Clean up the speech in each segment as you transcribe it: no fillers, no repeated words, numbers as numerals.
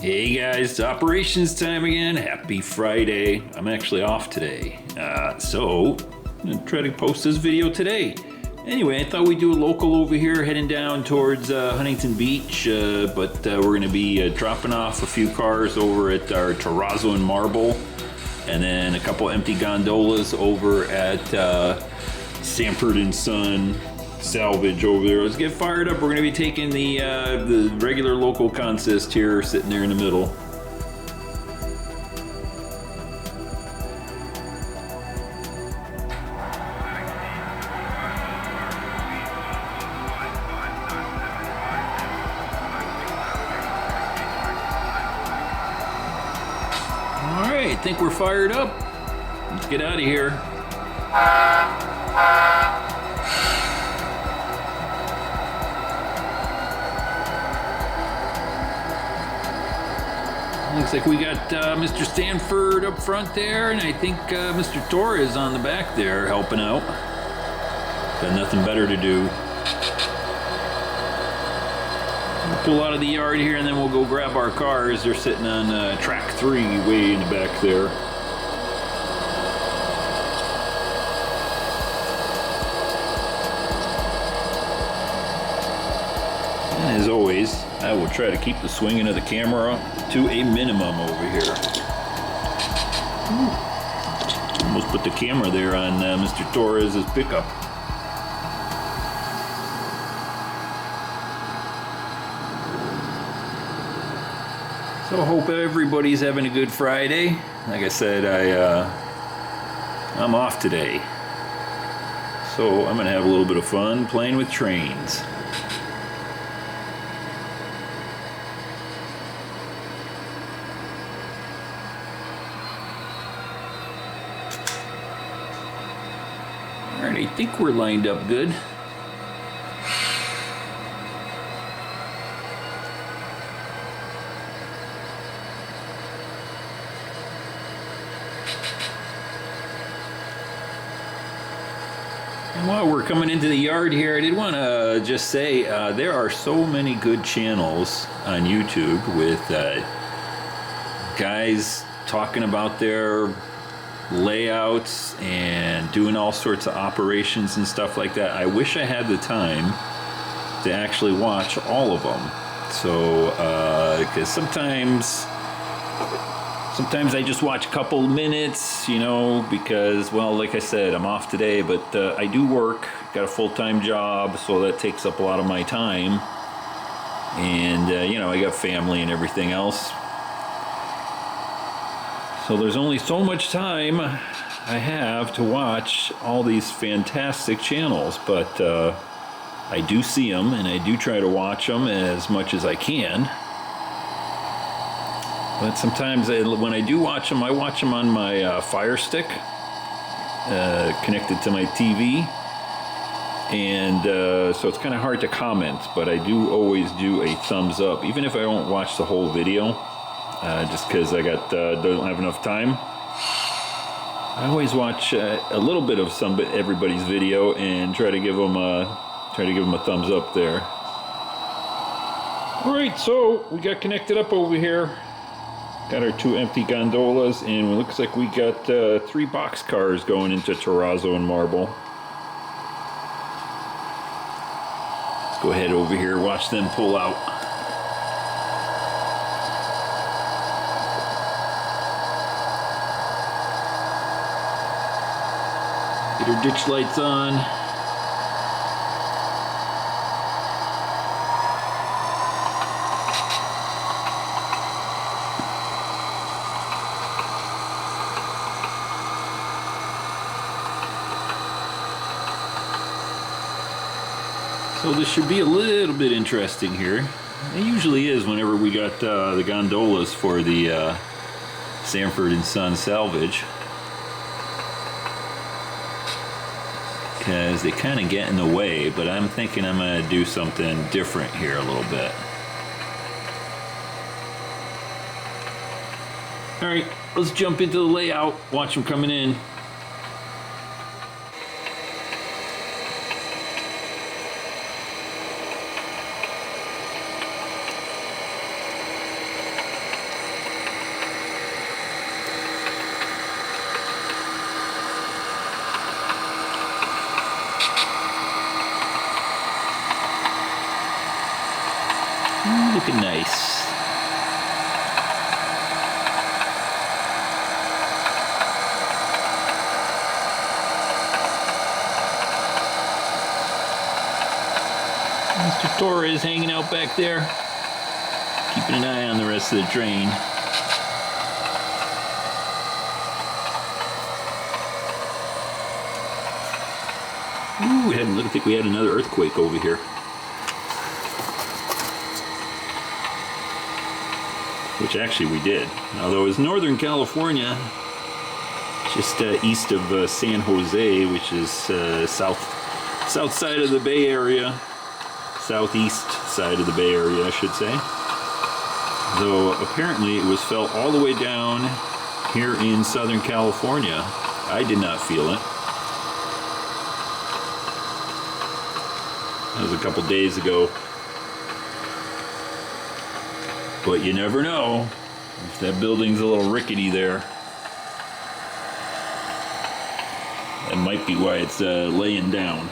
Hey guys, it's operations time again. Happy Friday. I'm actually off today. So I'm gonna try to post this video today. Anyway, I thought we'd do a local over here heading down towards Huntington Beach, but we're gonna be dropping off a few cars over at our terrazzo and marble, and then a couple empty gondolas over at Sanford and Son salvage over there. Let's get fired up. We're going to be taking the regular local consist here, sitting there in the middle. All right, I think we're fired up. Let's get out of here. Looks like we got Mr. Stanford up front there, and I think Mr. Torres on the back there helping out. Got nothing better to do. We'll pull out of the yard here, and then we'll go grab our cars. They're sitting on track 3 way in the back there. And as always, I will try to keep the swinging of the camera to a minimum over here. Almost put the camera there on Mr. Torres' pickup. So I hope everybody's having a good Friday. Like I said, I'm off today. So I'm gonna have a little bit of fun playing with trains. I think we're lined up good. And while we're coming into the yard here, I did want to just say there are so many good channels on YouTube with guys talking about their layouts and doing all sorts of operations and stuff like that. I wish I had the time to actually watch all of them. So, because sometimes I just watch a couple minutes, you know, because, well, like I said, I'm off today, but I do work, got a full-time job, so that takes up a lot of my time. And, you know, I got family and everything else. So there's only so much time I have to watch all these fantastic channels, but I do see them and I do try to watch them as much as I can. But sometimes when I do watch them, I watch them on my Fire Stick connected to my TV, and so it's kind of hard to comment, but I do always do a thumbs up, even if I don't watch the whole video. Just because I don't have enough time. I always watch a little bit of everybody's video and try to give them a thumbs up there. All right, so we got connected up over here. Got our 2 empty gondolas, and it looks like we got 3 box cars going into terrazzo and marble. Let's go ahead over here, watch them pull out. Get our ditch lights on. So this should be a little bit interesting here. It usually is whenever we got the gondolas for the Sanford and Son salvage, because they kind of get in the way, but I'm thinking I'm going to do something different here a little bit. Alright, let's jump into the layout, watch them coming in. Ooh, looking nice. Mr. Torres hanging out back there, keeping an eye on the rest of the train. Ooh, I think we had another earthquake over here. Which actually we did. Although it's Northern California, just east of San Jose, which is south side of the Bay Area. Southeast side of the Bay Area, I should say. Though apparently it was felt all the way down here in Southern California. I did not feel it. That was a couple days ago. But you never know if that building's a little rickety there. That might be why it's laying down.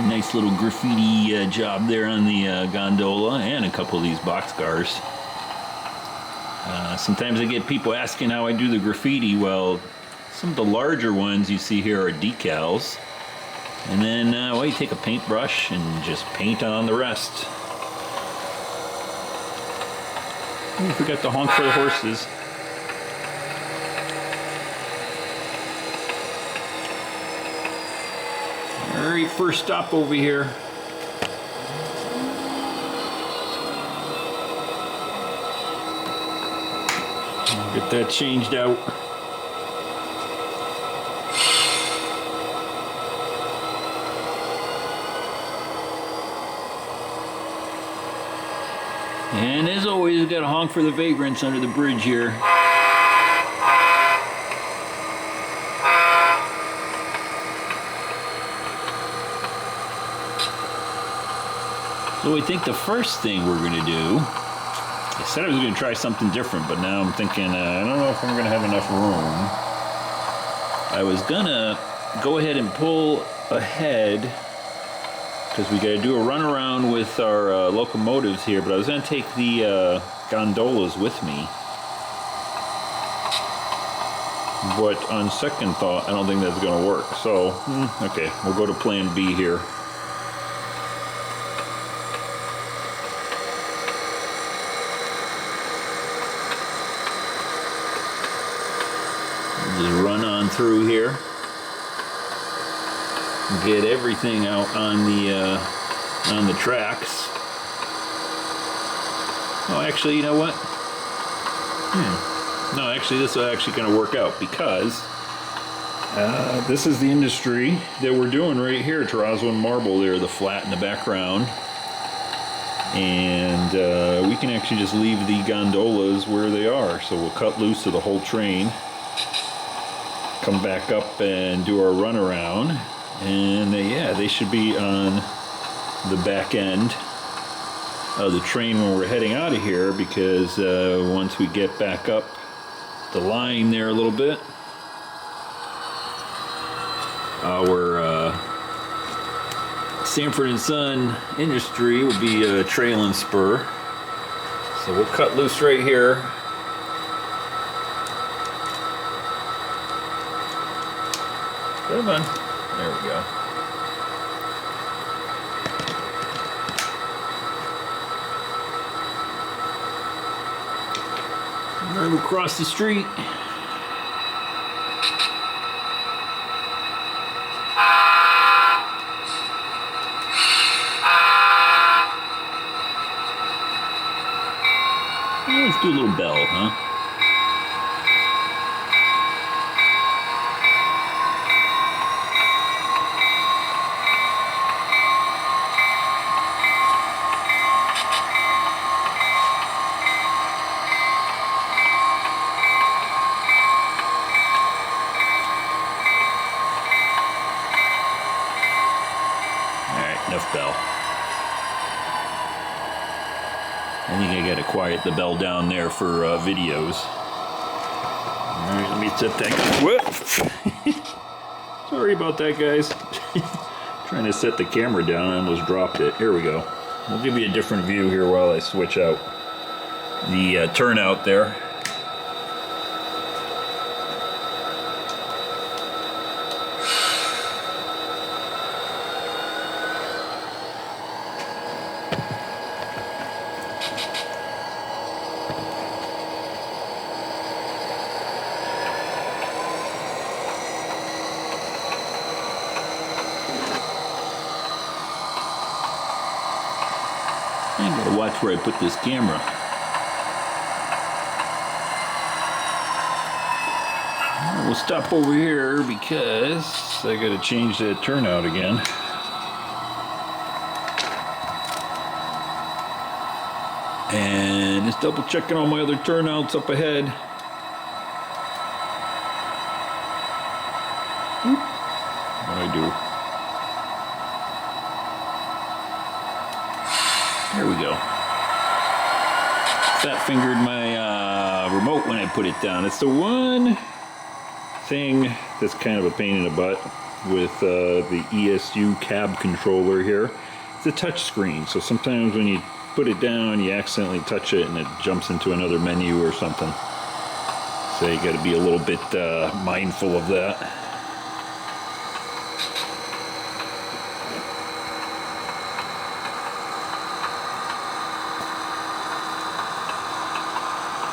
Nice little graffiti job there on the gondola and a couple of these boxcars. Sometimes I get people asking how I do the graffiti. Well, some of the larger ones you see here are decals. And then, well, you take a paintbrush and just paint on the rest. Oh, forgot to honk for the horses. Alright, first stop over here. I'll get that changed out. And as always, we've got to honk for the vagrants under the bridge here. So I think the first thing we're going to do, I said I was going to try something different, but now I'm thinking, I don't know if I'm going to have enough room. I was going to go ahead and pull ahead, because we got to do a run around with our locomotives here, but I was going to take the gondolas with me. But on second thought, I don't think that's going to work. So, okay, we'll go to plan B here. Just run on through here. Get everything out on the tracks. Oh, actually, you know what? No, actually, this is actually going to work out because this is the industry that we're doing right here. Terrazzo and marble there, the flat in the background. And we can actually just leave the gondolas where they are. So we'll cut loose of the whole train. Come back up and do our run around. And yeah, they should be on the back end of the train when we're heading out of here, because once we get back up the line there a little bit, our Sanford and Son industry will be a trail and spur. So we'll cut loose right here. Come on. There we go. Right across the street. Let's do a little bell, huh? Enough bell. I think I gotta quiet the bell down there for videos. Alright, let me set that. Whoop! Sorry about that, guys. Trying to set the camera down, I almost dropped it. Here we go. We'll give you a different view here while I switch out the turnout there. I gotta watch where I put this camera. We'll stop over here because I gotta change that turnout again. And just double checking all my other turnouts up ahead. What do I do? There we go. Fat fingered my remote when I put it down. It's the one thing that's kind of a pain in the butt with the ESU cab controller here. It's a touch screen, so sometimes when you put it down, you accidentally touch it and it jumps into another menu or something. So you got to be a little bit mindful of that.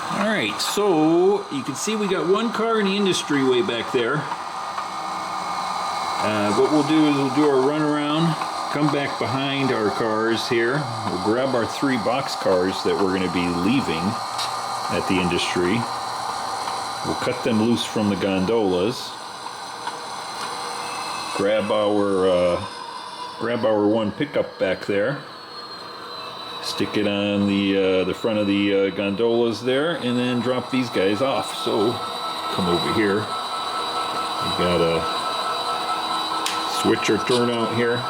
Alright, so you can see we got one car in the industry way back there. What we'll do is we'll do our run around, come back behind our cars here. We'll grab our 3 box cars that we're going to be leaving at the industry. We'll cut them loose from the gondolas. Grab our one pickup back there. Stick it on the front of the gondolas there, and then drop these guys off. So, come over here. We gotta switch our turnout here.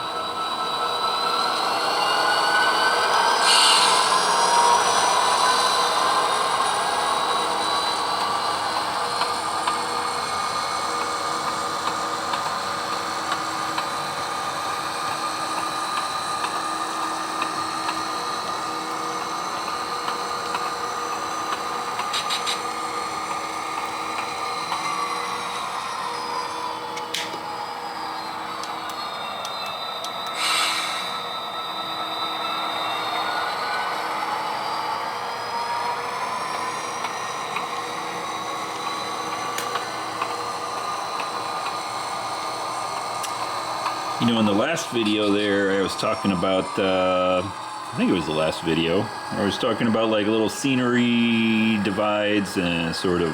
You know, in the last video there, I was talking about, I think it was the last video, I was talking about like little scenery divides and sort of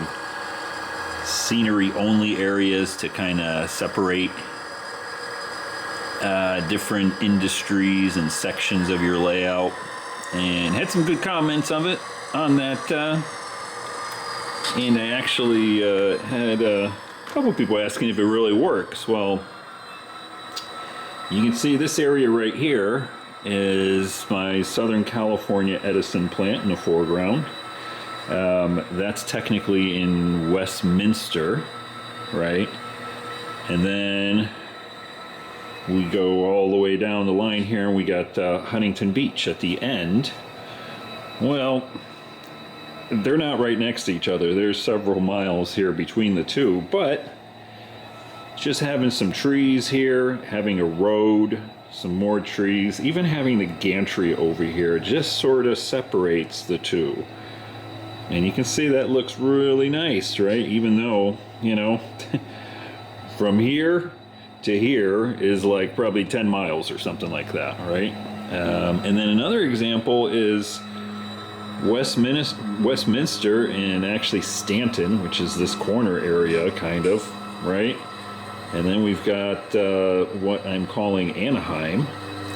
scenery-only areas to kind of separate different industries and sections of your layout, and had some good comments of it on that, and I actually had a couple people asking if it really works. Well, you can see this area right here is my Southern California Edison plant in the foreground. That's technically in Westminster, right? And then we go all the way down the line here and we got Huntington Beach at the end. Well, they're not right next to each other. There's several miles here between the two, but just having some trees here, having a road, some more trees, even having the gantry over here just sort of separates the two. And you can see that looks really nice, right? Even though, you know, from here to here is like probably 10 miles or something like that, right? And then another example is Westminster and actually Stanton, which is this corner area, kind of, right? And then we've got what I'm calling Anaheim,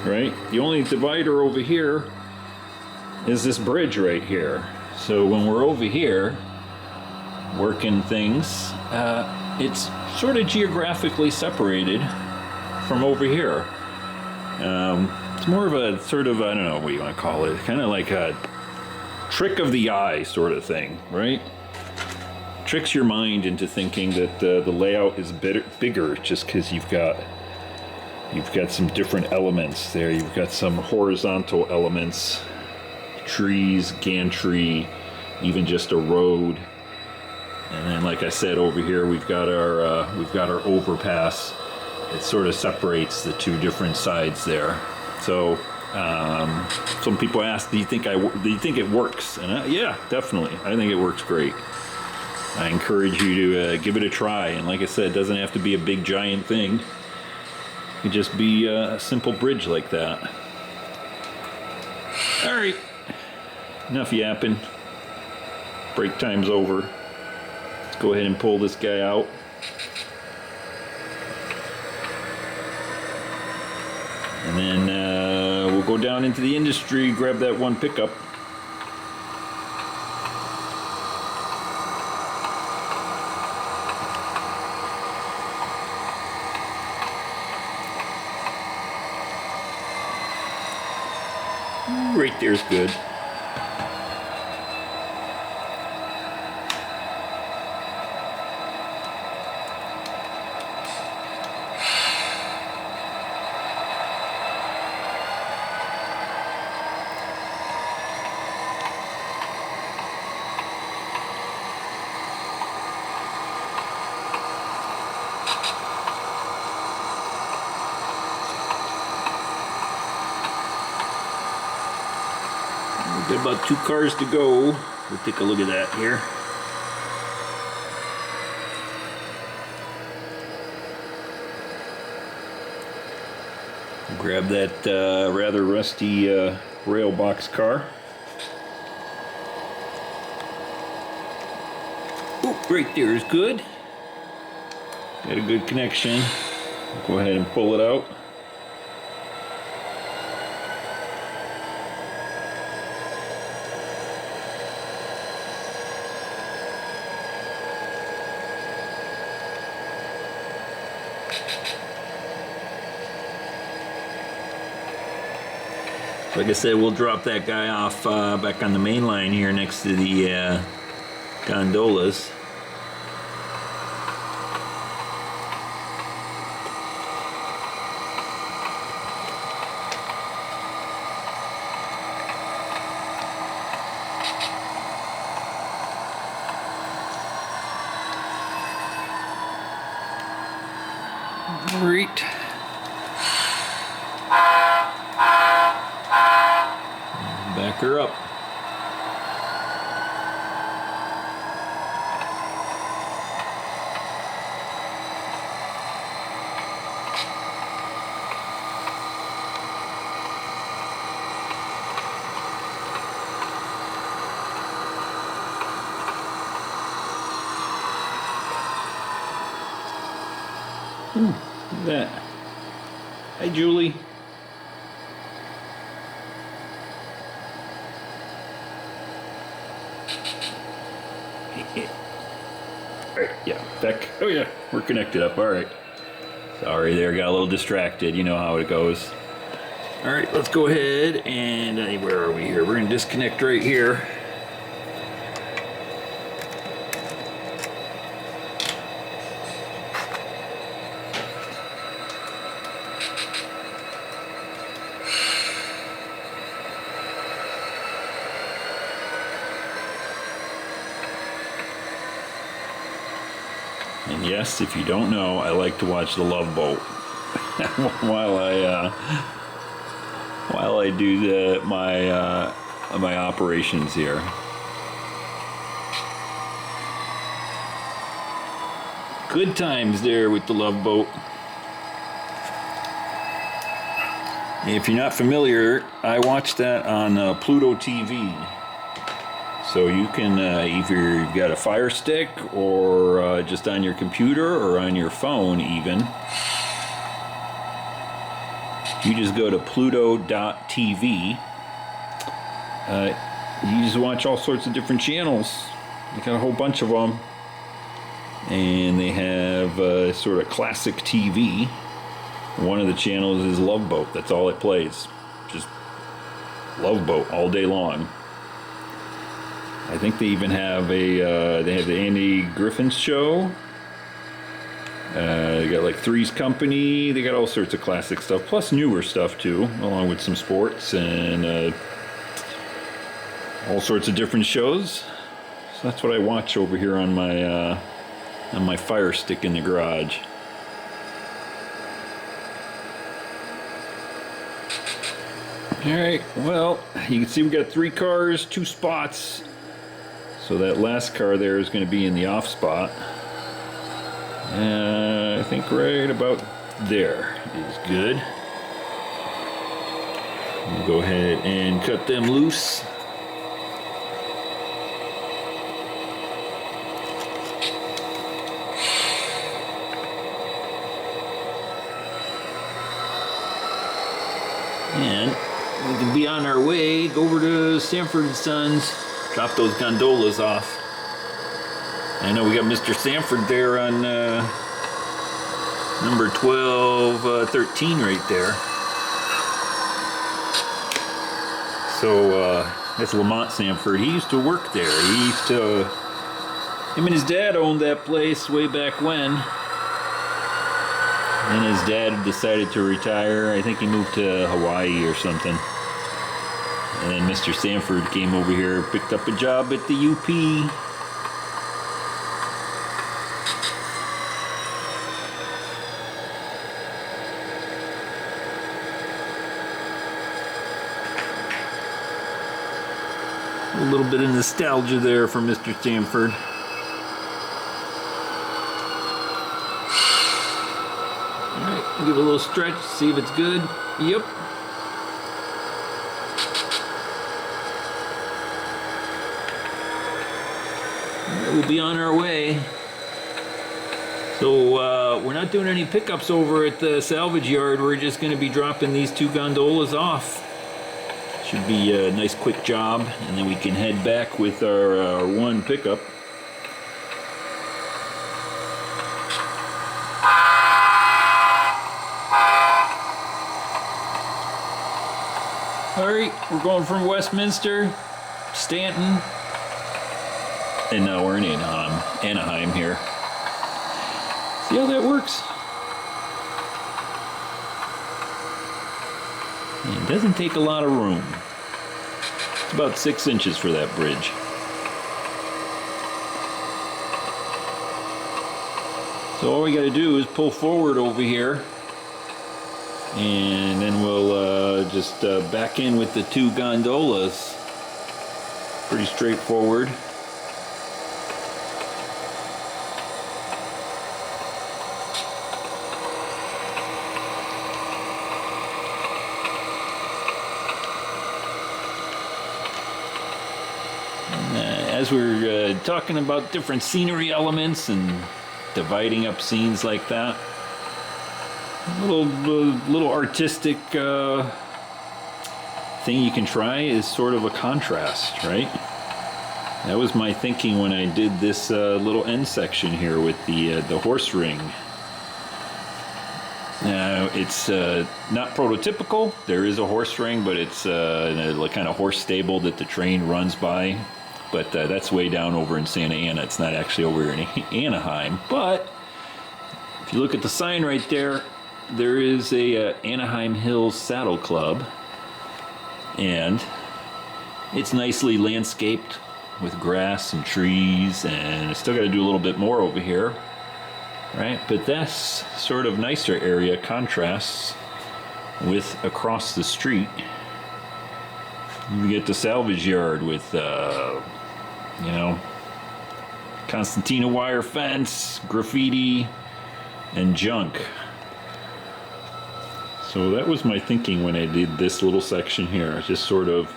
right? The only divider over here is this bridge right here. So when we're over here working things, it's sort of geographically separated from over here. It's more of a sort of, I don't know what you want to call it, kind of like a trick of the eye sort of thing, right? Tricks your mind into thinking that the layout is bigger just because you've got some different elements there. You've got some horizontal elements, trees, gantry, even just a road. And then, like I said, over here we've got our overpass. It sort of separates the two different sides there. So some people ask, do you think it works? And yeah, definitely. I think it works great. I encourage you to give it a try. And like I said, it doesn't have to be a big giant thing. It could just be a simple bridge like that. All right, enough yapping. Break time's over. Let's go ahead and pull this guy out. And then we'll go down into the industry, grab that one pickup. Right there's good. We've got about 2 cars to go. We'll take a look at that here. Grab that rather rusty rail box car. Oh, right there is good. Got a good connection. Go ahead and pull it out. Like I said, we'll drop that guy off back on the main line here next to the gondolas. All right. Back her up. Look at that. Hi, Julie. Alright, yeah, back. Oh yeah, we're connected up. Alright. Sorry there, got a little distracted. You know how it goes. Alright, let's go ahead and where are we here? We're gonna disconnect right here. And yes, if you don't know, I like to watch The Love Boat while I do my operations here. Good times there with The Love Boat. If you're not familiar, I watched that on Pluto TV. So you can either you've got a Fire Stick or just on your computer or on your phone even. You just go to pluto.tv. You just watch all sorts of different channels. They got a whole bunch of them. And they have sort of classic TV. One of the channels is Love Boat. That's all it plays. Just Love Boat all day long. I think they even have they have the Andy Griffith Show. They got like Three's Company. They got all sorts of classic stuff, plus newer stuff too, along with some sports and all sorts of different shows. So that's what I watch over here on my Fire Stick in the garage. All right. Well, you can see we got 3 cars, 2 spots. So that last car there is going to be in the off spot. I think right about there is good. We'll go ahead and cut them loose. And we can be on our way, go over to Sanford & Sons, drop those gondolas off. I know we got Mr. Sanford there on number 1213 right there. So that's Lamont Sanford. He used to work there. Him and his dad owned that place way back when. And his dad decided to retire. I think he moved to Hawaii or something. And then Mr. Sanford came over here, picked up a job at the UP. A little bit of nostalgia there for Mr. Sanford. Alright, give it a little stretch, see if it's good. Yep. We'll be on our way. So we're not doing any pickups over at the salvage yard. We're just going to be dropping these 2 gondolas off. Should be a nice quick job, and then we can head back with our 1 pickup. Alright, we're going from Westminster, Stanton, and now we're in Anaheim here. See how that works? It doesn't take a lot of room. It's about 6 inches for that bridge. So all we got to do is pull forward over here, and then we'll just back in with the 2 gondolas. Pretty straightforward. As we're talking about different scenery elements and dividing up scenes like that, a little artistic thing you can try is sort of a contrast, right? That was my thinking when I did this little end section here with the horse ring. Now it's not prototypical. There is a horse ring, but it's a kind of horse stable that the train runs by. But that's way down over in Santa Ana. It's not actually over in Anaheim. But if you look at the sign right there, there is a Anaheim Hills Saddle Club. And it's nicely landscaped with grass and trees. And I still got to do a little bit more over here. Right? But that's sort of nicer area contrasts with across the street. You get the salvage yard with concertina wire fence, graffiti, and junk. So that was my thinking when I did this little section here. Just sort of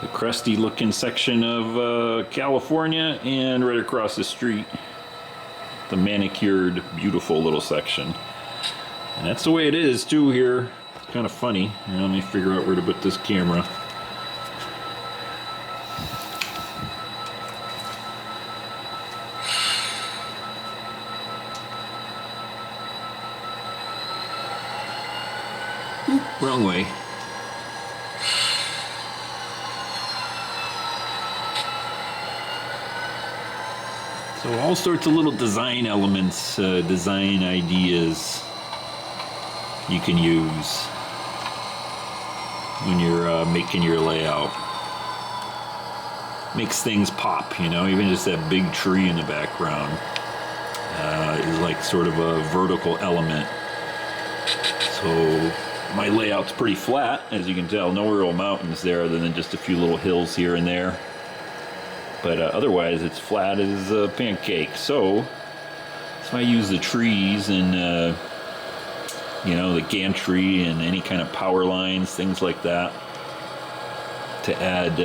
the crusty looking section of California, and right across the street, the manicured, beautiful little section. And that's the way it is too here. It's kind of funny. Now, let me figure out where to put this camera. Oop, wrong way. So all sorts of little design elements, design ideas you can use when you're making your layout. Makes things pop, you know, even just that big tree in the background is like sort of a vertical element. So my layout's pretty flat, as you can tell, no real mountains there other than just a few little hills here and there. But otherwise it's flat as a pancake. So I use the trees and you know, the gantry and any kind of power lines, things like that, to add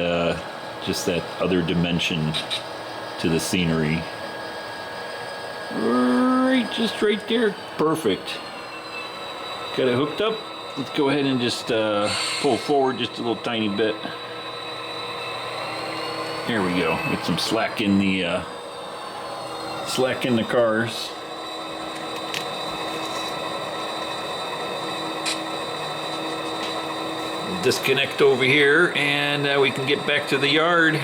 just that other dimension to the scenery. Right, just right there. Perfect. Got it hooked up. Let's go ahead and just pull forward just a little tiny bit. There we go. Get some slack in the cars. Disconnect over here, and we can get back to the yard.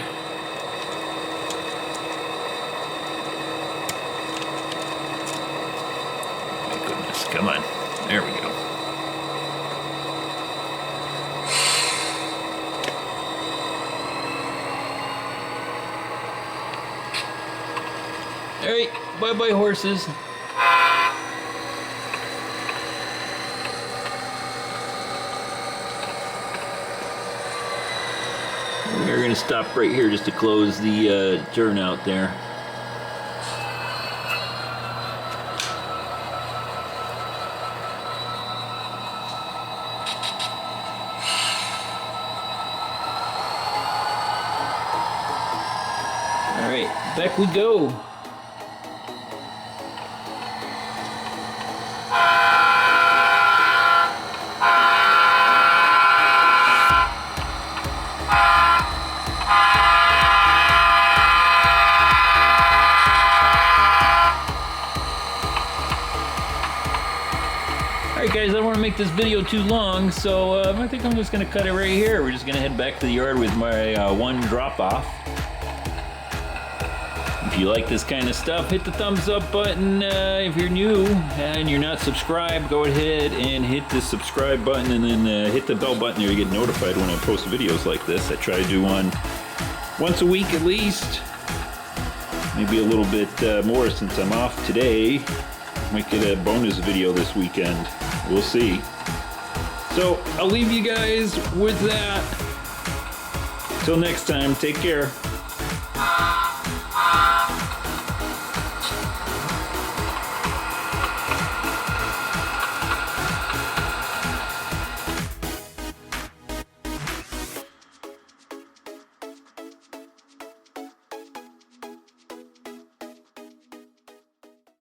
My goodness, come on. There we go. All right, bye-bye horses. We're going to stop right here just to close the turnout there. All right, back we go. Alright guys, I don't want to make this video too long, so I think I'm just going to cut it right here. We're just going to head back to the yard with my one drop-off. If you like this kind of stuff, hit the thumbs up button. If you're new and you're not subscribed, go ahead and hit the subscribe button, and then hit the bell button there to get notified when I post videos like this. I try to do one once a week at least. Maybe a little bit more since I'm off today. Might get a bonus video this weekend. We'll see. So I'll leave you guys with that. Till next time, take care.